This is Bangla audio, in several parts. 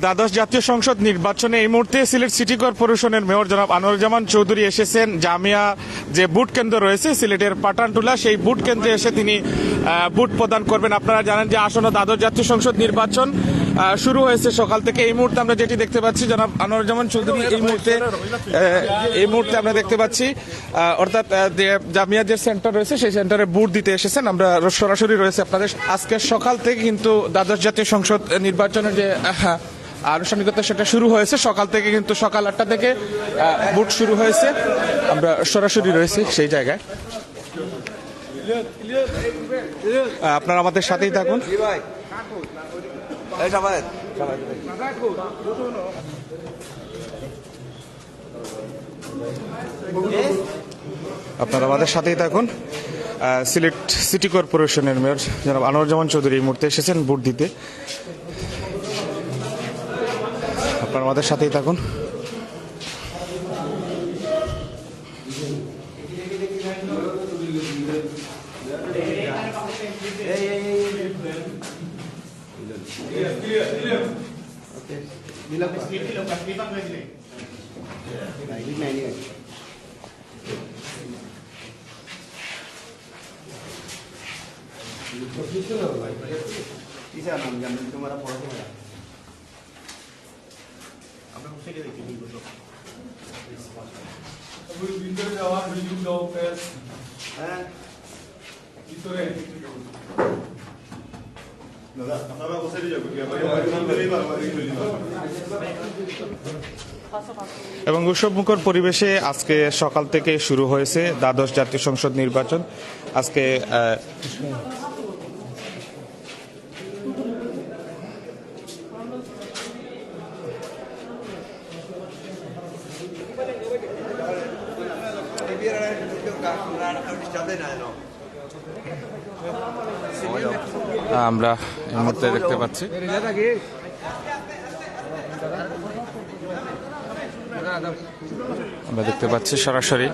দ্বাদশ জাতীয় সংসদ নির্বাচনে এই মুহূর্তে সিলেট সিটি কর্পোরেশনের মেয়র জনাব আনোয়ারুজ্জামান চৌধুরী এসেছেন জামিয়া যে বুট কেন্দ্র রয়েছে সিলেটের পাঠানটুলা সেই বুট কেন্দ্রে এসে তিনি বুট প্রদান করবেন। আপনারা জানেন যে আসন্ন দ্বাদশ জাতীয় সংসদ নির্বাচন শুরু হয়েছে সকাল থেকে। এই মুহূর্তে আমরা যেটি দেখতে পাচ্ছি জনাব আনোয়ারুজ্জামান চৌধুরী এই মুহূর্তে আমরা দেখতে পাচ্ছি অর্থাৎ জামিয়া যে সেন্টার রয়েছে সেই সেন্টারে বুট দিতে এসেছেন। আমরা সরাসরি রয়েছে আপনাদের আজকে সকাল থেকে কিন্তু দ্বাদশ জাতীয় সংসদ নির্বাচনের যে আনুষ্ঠানিকতা সেটা শুরু হয়েছে সকাল থেকে, কিন্তু সকাল 8টা থেকে বুট শুরু হয়েছে। আমরা সরাসরি রয়েছি সেই জায়গায়, আপনারা আমাদের সাথেই থাকুন। আপনারা আমাদের সাথেই থাকুন। সিলেট সিটি কর্পোরেশনের মেয়র জনাব আনোয়ারুজ্জামান চৌধুরী এই মুহূর্তে এসেছেন ভোট দিতে। আপনারা আমাদের সাথেই থাকুন। এবং উৎসবমুখর পরিবেশে আজকে সকাল থেকে শুরু হয়েছে দ্বাদশ জাতীয় সংসদ নির্বাচন। আজকে আমরা এই মুহূর্তে দেখতে পাচ্ছি সরাসরি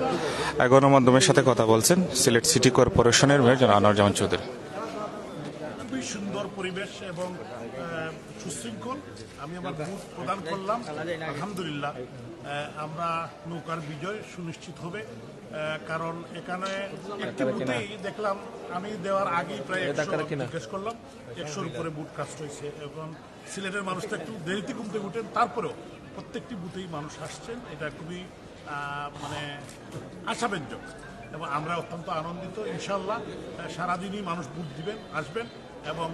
গণমাধ্যমের সাথে কথা বলছেন সিলেট সিটি কর্পোরেশনের মেয়র জনাব আনোয়ারুজ্জামান চৌধুরী। খুবই সুন্দর পরিবেশ এবং সুশৃঙ্খল। আমি আমার ভোট প্রদান করলাম, আলহামদুলিল্লাহ। আমরা নৌকার বিজয় সুনিশ্চিত হবে, কারণ এখানে একটি বুথেই দেখলাম আমি দেওয়ার আগেই প্রায় 100 জিজ্ঞেস করলাম, 100-র উপরে বুথ কাস্ট হয়েছে। এবং সিলেটের মানুষটা একটু দেরিতে ঘুমতে উঠেন, তারপরেও প্রত্যেকটি বুথেই মানুষ আসছেন। এটা খুবই মানে আশাব্যঞ্জক এবং আমরা অত্যন্ত আনন্দিত। ইনশাল্লাহ সারাদিনই মানুষ ভোট দিবেন, আসবেন এবং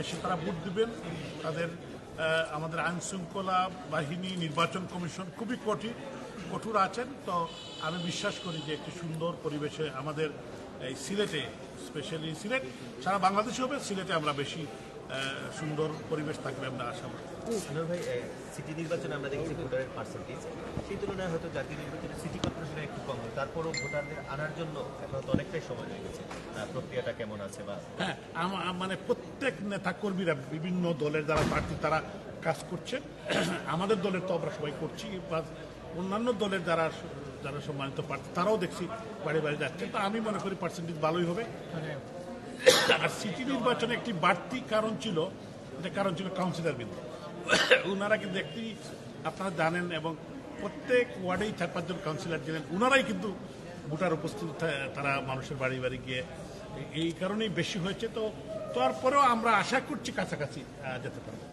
এসে তারা ভোট দিবেন। তাদের আমাদের আইন শৃঙ্খলা বাহিনী, নির্বাচন কমিশন খুবই কঠোর আছেন। তো আমি বিশ্বাস করি যে একটি সুন্দর পরিবেশে আমাদের এই সিলেটে, স্পেশালি সিলেট, সারা বাংলাদেশে হবে, সিলেটে আমরা বেশি সুন্দর পরিবেশ থাকবে আমরা আশা করি। ভাই, সিটি নির্বাচনে আমরা দেখছি ভোটারের পার্সেন্টেজ সেই তুলনায় হয়তো জাতীয় নির্বাচনে সিটি কর্পোরেশনে একটু কম হয়, তারপরও ভোটারদের আনার জন্য এখন তো অনেকটাই সময় হয়ে গেছে। প্রক্রিয়াটা কেমন আছে? বা হ্যাঁ, মানে প্রত্যেক নেতা কর্মীরা বিভিন্ন দলের যারা প্রার্থী তারা কাজ করছে। আমাদের দলের তো আমরা সবাই করছি, বা অন্যান্য দলের যারা সম্মানিত প্রার্থী তারাও দেখছি বাড়ি বাড়ি যাচ্ছে। তো আমি মনে করি পার্সেন্টেজ ভালোই হবে। আর সিটি নির্বাচনে একটি বাড়তি কারণ ছিল কাউন্সিলর বিন্দু। ওনারা কিন্তু একটি আপনারা জানেন, এবং প্রত্যেক ওয়ার্ডেই 4-5 জন কাউন্সিলর ছিলেন। ওনারাই কিন্তু ভোটার উপস্থিত, তারা মানুষের বাড়ি বাড়ি গিয়ে, এই কারণেই বেশি হয়েছে। তো তারপরেও আমরা আশা করছি কাছাকাছি যেতে পারবো।